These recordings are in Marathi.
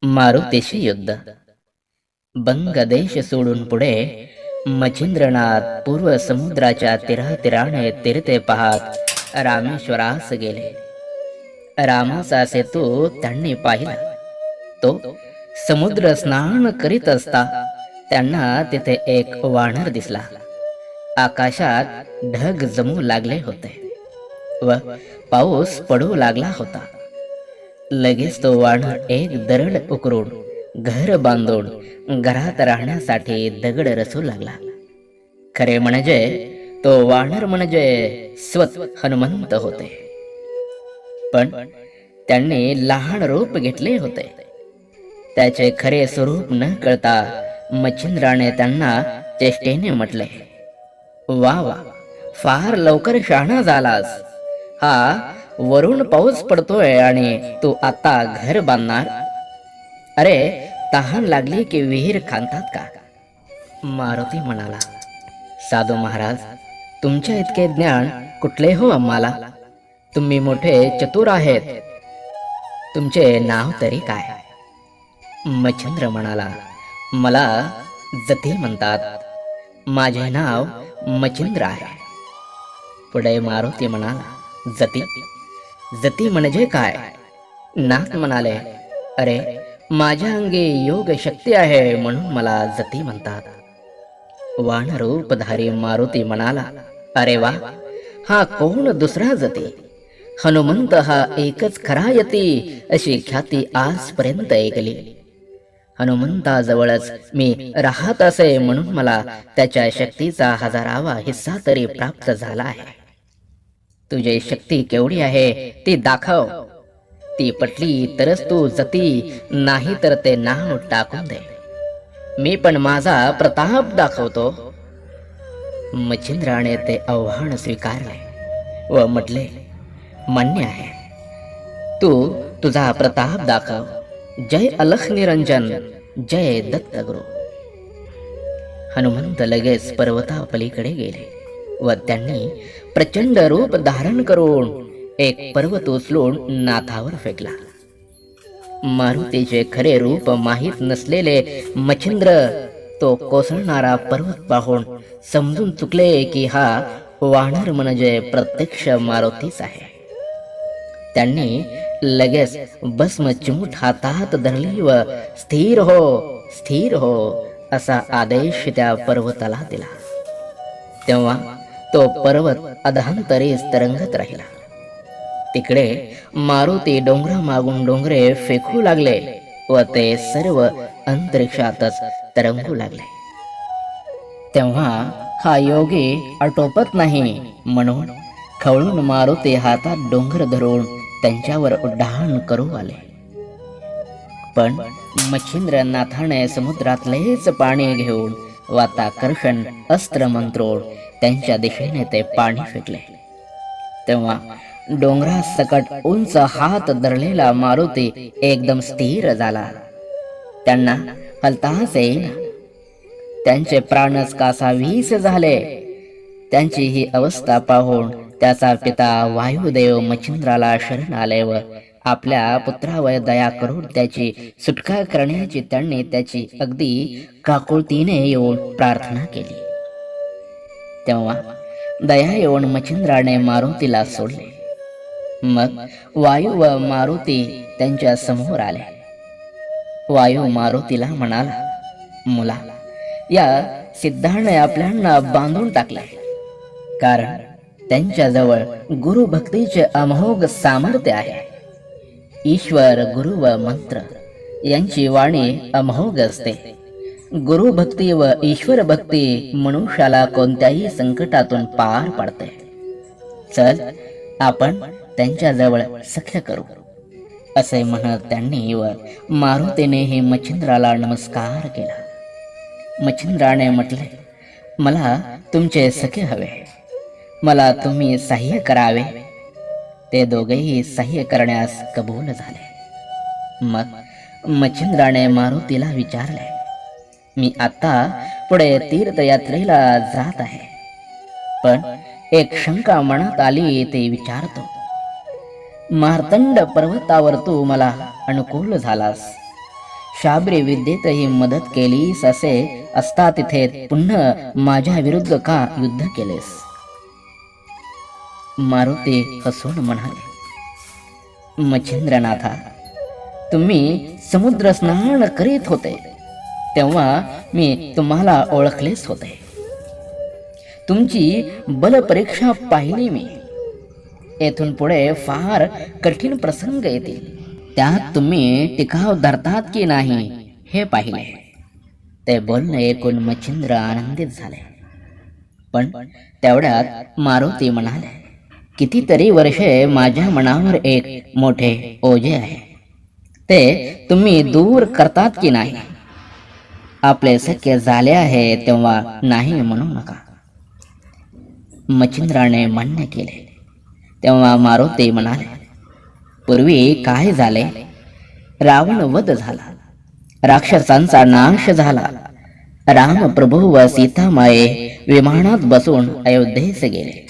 मारुतीशी युद्ध. बंग देश सोडून पुढे मच्छिंद्रनाथ पूर्व समुद्राच्या तीराने तीरते पाहत रामेश्वरास गेले. रामाचा सेतू त्यांनी पाहिला. तो समुद्र स्नान करीत असता त्यांना तिथे एक वानर दिसला. आकाशात ढग जमू लागले होते व पाऊस पडू लागला होता. लगेच तो वानर एक दरड उकरून घर बांधून घरात राहण्यासाठी दगड रचू लागला. खरे म्हणजे तो वानर म्हणजे स्वत हनुमंत होते, पण त्यांनी लहान रूप घेतले होते. त्याचे खरे स्वरूप न कळता मच्छिंद्राने त्यांना चेष्टेने म्हटले, वा वा, फार लवकर शहाणा झालास. हा वरून पाऊस पडतोय आणि तू आता घर बांधणार? अरे, तहान लागली की विहीर खांतात का? मारुती म्हणाला, साधू महाराज, तुमच्या इतके ज्ञान कुठले हो आम्हाला? तुम्ही मोठे चतुर आहेत. तुमचे नाव तरी काय? मच्छिंद्र म्हणाला, मला जती म्हणतात. माझे नाव मच्छिंद्र आहे. पुढे मारुती म्हणाला, जती जती म्हणजे काय? नाथ म्हणाले, अरे, माझ्या अंगी योग शक्ती आहे म्हणून मला जती म्हणतात. वानरूपधारी मारुती म्हणाला, अरे वा, हा कोण दुसरा जती? हनुमंत हा एकच खरा यती अशी ख्याती आजपर्यंत ऐकली. हनुमंताजवळच मी राहत असे म्हणून मला त्याच्या शक्तीचा 1000वा हिस्सा तरी प्राप्त झाला आहे. तुझी शक्ती केवढी आहे ती दाखव. ती पटली तरच तू जती, नाही तर ते नाव टाकून दे. मी पण माझा प्रताप दाखवतो. मच्छिंद्राने ते आव्हान स्वीकारले व म्हटले, मान्य आहे. तू तुझा प्रताप दाखव. जय अलख निरंजन, जय दत्तगुरु. हनुमंत लगेच पर्वतापलीकडे गेले व त्यांनी प्रचंड रूप धारण करून एक पर्वत उचलून नाथावर फेकला. मारुतीचे खरे रूप माहीत नसलेले मच्छिंद्र तो कोसळणारा पर्वत पाहून समजून चुकले की हा वानर म्हणजे प्रत्यक्ष मारुतीच आहे. त्यांनी लगेच भस्म चिमूट हातात धरली व स्थिर हो, स्थिर हो असा आदेश त्या पर्वताला दिला. तेव्हा तो पर्वत अधांतरीच तरंगत राहिला. तिकडे मारुती डोंगरामागून डोंगरे फेकू लागले व ते सर्व अंतरिक्षातच तरंगू लागले. तेव्हा हा योगी आटोपत नाही म्हणून खवळून मारुती हातात डोंगर धरून त्यांच्यावर उड्डाण करू आले. पण मच्छिंद्रनाथाने समुद्रातलेच पाणी घेऊन वाताकर्षण अस्त्र मंत्रोड त्यांच्या दिशेने ते पाणी फेकले. तेव्हा डोंगरासकट उंच हात धरलेला मारुती एकदम स्थिर झाला. त्यांना हलताच येईना. त्यांचे प्राणच कासावीस झाले. त्यांची ही अवस्था पाहून त्याचा पिता वायुदेव मच्छिंद्राला शरण आले व आपल्या पुत्रावर दया करून त्याची सुटका करण्याची त्यांनी त्याची अगदी काकुळतीने येऊन प्रार्थना केली. तेव्हा दया येऊन मच्छिंद्राने मारुतीला सोडले. मग वायू व मारुती त्यांच्या समोर आले. वायू मारुतीला म्हणाला, मुला, या सिद्धाने आपल्याला बांधून टाकले, कारण त्यांच्याजवळ गुरुभक्तीचे अमोघ सामर्थ्य आहे. ईश्वर, गुरु व मंत्र यांची वाणी अमोघ असते. गुरुभक्ती व ईश्वर भक्ती मनुष्याला कोणत्याही संकटातून पार पाडते. चल, आपण त्यांच्याजवळ सख्य करू असे म्हणत त्यांनी व मारुतीनेही मच्छिंद्राला नमस्कार केला. मच्छिंद्राने म्हटले, मला तुमचे सखे हवे. मला तुम्ही सहाय्य करावे. ते दोघेही सहाय्य करण्यास कबूल झाले. मग मच्छिंद्राने मारुतीला विचारले, मी आता पुढे तीर्थयात्रेला जात आहे, पण एक शंका मनात आली ते विचारतो. मार्तंड पर्वतावर तू मला अनुकूल झालास. शाबरी विद्येतही मदत केलीस असे असता तिथे पुन्हा माझ्या विरुद्ध का युद्ध केलेस? मारुती हसून म्हणाले, मच्छिंद्रनाथा, तुम्ही समुद्र स्नान करीत होते तेव्हा मी तुम्हाला ओळखलेच होते. तुमची बलपरीक्षा पाहिली मी. येथून पुढे फार कठीण प्रसंग येतील, त्यात तुम्ही टिकाव धरतात की नाही हे पाहिले. ते बोलणे ऐकून मच्छिंद्र आनंदित झाले. पण तेवढ्यात मारुती म्हणाले, कितीतरी वर्षे माझ्या मनावर एक मोठे ओझे आहे, ते तुम्ही दूर करतात की नाही? आपले शक्य झाले आहे तेव्हा नाही म्हणू नका. मच्छिंद्राने मान्य केले. तेव्हा मारुती म्हणाले, पूर्वी काय झाले? रावण वध झाला, राक्षसांचा नाश झाला. राम प्रभू व सीतामाये विमानात बसून अयोध्येस गेले.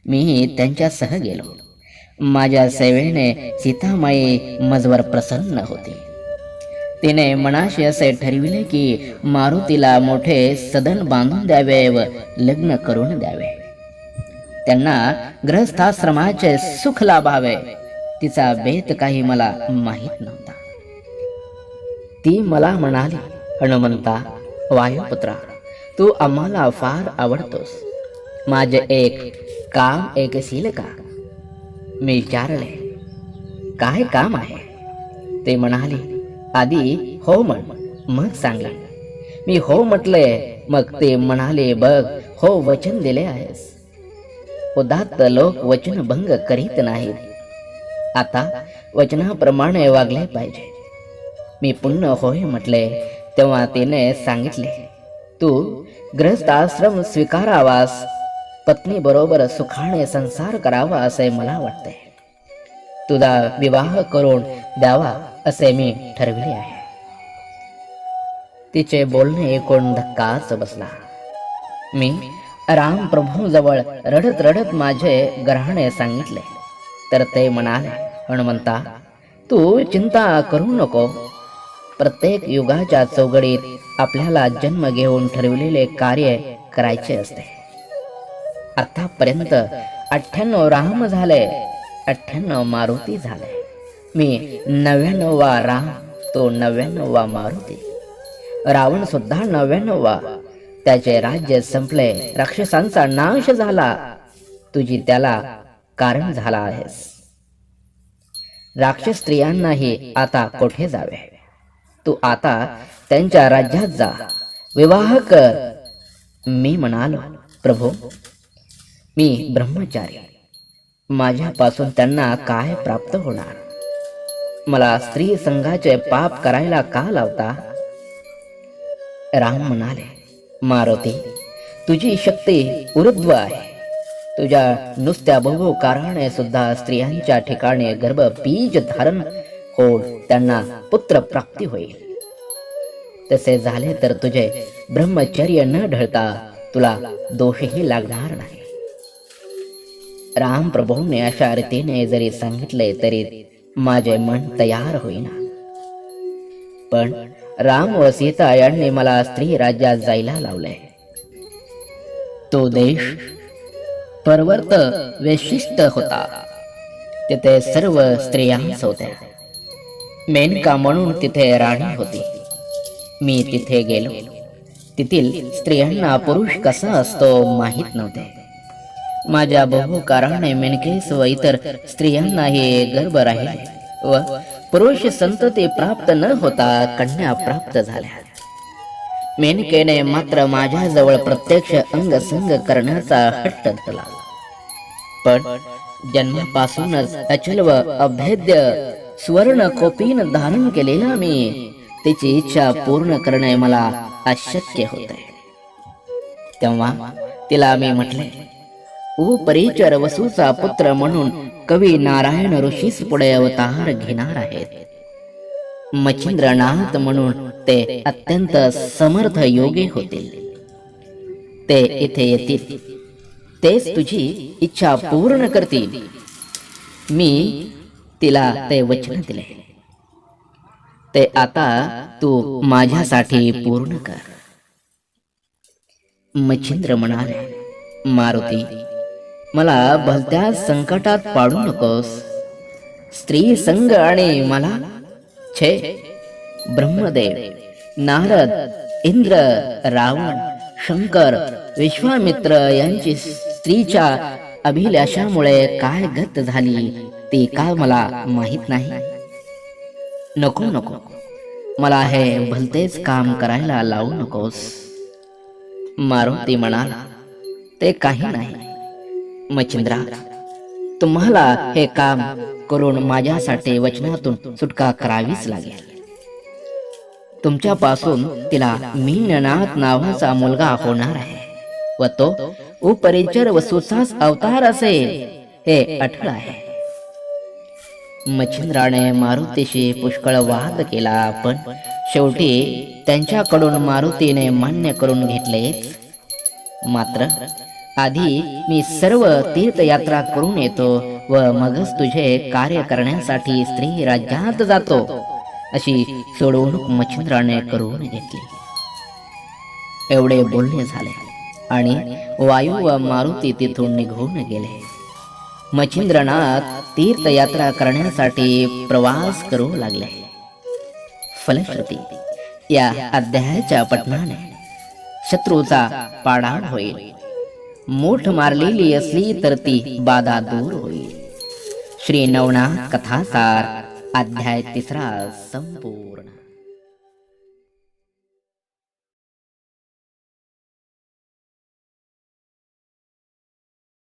मी त्यांच्यासह गेलो. माझ्या सेवेने सीतामाई मजवर प्रसन्न होती. तिने मनाशी असे ठरविले की मारुतीला मोठे सदन बांधून द्यावे व लग्न करून द्यावे. त्यांना गृहस्थाश्रमाचे सुख लाभावे. तिचा बेत काही मला माहीत नव्हता. ती मला म्हणाली, हनुमंता, वायुपुत्रा, तू आम्हाला फार आवडतोस. माझे एक काम ऐकशील का? मी विचारले, काय काम आहे? ते म्हणाली, आधी हो म्हण, मग सांगे. मी हो म्हटले. मग ते म्हणाले, बघ, हो वचन दिले आहेस. उदात्त लोक वचन भंग करीत नाहीत. आता वचनाप्रमाणे वागले पाहिजे. मी पुन्हा होय म्हटले. तेव्हा तिने सांगितले, तू गृहस्थाश्रम स्वीकारावास, पत्नी बरोबर सुखाने संसार करावा असे मला वाटते. तुझा विवाह करून द्यावा असे मी ठरविले आहे. तिचे बोलणे ऐकून धक्काच बसला. मी राम प्रभू जवळ रडत रडत माझे गऱ्हाणे सांगितले. तर ते म्हणाले, हनुमंता, तू चिंता करू नको. प्रत्येक युगाच्या चौघडीत आपल्याला जन्म घेऊन ठरविलेले कार्य करायचे असते. आतापर्यंत 98 राम झाले, 98 मारुती झाले. मी 99वा राम, तो 99वा मारुती. रावण सुद्धा 99वा. त्याचे राज्य संपले, राक्षसांचा नाश झाला. तुझी त्याला कारण झाला आहेस. राक्षस स्त्रियांनाही आता कोठे जावे? तू आता त्यांच्या राज्यात जा, विवाह कर. मी म्हणालो, प्रभू, मी ब्रह्मचारी, माझ्यापासून त्यांना काय प्राप्त होणार? मला स्त्री संघाचे पाप करायला का लावता? राम म्हणाले, मारुती, तुझी शक्ती ऊर्ध्व आहे. तुझ्या नुसत्या बहुकाराने सुद्धा स्त्रियांच्या ठिकाणी गर्भ बीज धारण होऊन त्यांना पुत्र प्राप्ती होईल. तसे झाले तर तुझे ब्रह्मचर्य न ढळता तुला दोषही लागणार नाही. राम प्रभूने अशा रीतीने जरी सांगितले तरी माझे मन तयार होईना. पण राम व सीता यांनी मला स्त्री राज्यात जायला लावले. तो देश पर्वत वैशिष्ट होता. तिथे सर्व स्त्रियांच होत्या. मेनका म्हणून तिथे राणी होती. मी तिथे गेलो. तेथील स्त्रियांना पुरुष कसा असतो माहीत नव्हते. माझ्या बहुकाराने मेनकेस व इतर स्त्रियांनाही गर्भ राहिले व पुरुष संतती प्राप्त न होता कन्या प्राप्त झाल्या. मेनकेने मात्र माझ्याजवळ प्रत्यक्ष अंगसंग करण्याचा हट्ट धरला. पण जन्मापासूनच अचल व अभेद्य सुवर्ण कोपीन धारण केलेला मी, तिची इच्छा पूर्ण करणे मला अशक्य होते. तेव्हा तिला मी म्हटले, उपरिचर वसूचा पुत्र म्हणून कवी नारायण ऋषीस पुढे अवतार घेणार आहेत. मच्छिंद्रनाथ म्हणून ते अत्यंत समर्थ योगी होतील. ते इथे येतील, तेच तुझी इच्छा पूर्ण करतील. मी तिला ते वचन दिले. ते आता तू माझ्यासाठी पूर्ण कर. मच्छिंद्र म्हणाले, मारुती, मला भलत्या संकटात पाडू नकोस. स्त्री संग आणि मला छे. ब्रह्मदेव, नारद, इंद्र, रावण, शंकर, विश्वामित्र यांची स्त्रीच्या अभिलाषामुळे काय गत झाली ती का मला माहित नाही. नको नको, मला हे भलतेच काम करायला लावू नकोस. मारुती म्हणाला, ते काही नाही. मच्छिंद्रा, तुम्हाला हे काम करून माझ्यासाठी वचनातून सुटका करावीच लागेल. तुमच्यापासून तिला मीननाथ नावाचा मुलगा होणार आहे व तो उपरिचर वसूचाच अवतार असेल हे अटळ आहे. मच्छिंद्राने मारुतीशी पुष्कळ वाद केला, पण शेवटी त्यांच्याकडून मारुतीने मान्य करून घेतलेच. मात्र आधी मी सर्व तीर्थयात्रा करून येतो व मगच तुझे कार्य करण्यासाठी स्त्री राज्यात जातो, अशी सोडवणूक मच्छिंद्राने करून घेतली. एवढे बोलणे झाले आणि वायू व मारुती तिथून निघून गेले. मच्छिंद्रनाथ तीर्थयात्रा करण्यासाठी प्रवास करू लागले. फलश्रुती या अध्यायाच्या पठणाने शत्रूचा पाडाव होईल. मूठ मारलेली असली तर ती बाधा दूर होईल. श्री नवनाथ कथासार अध्याय 3 संपूर्ण.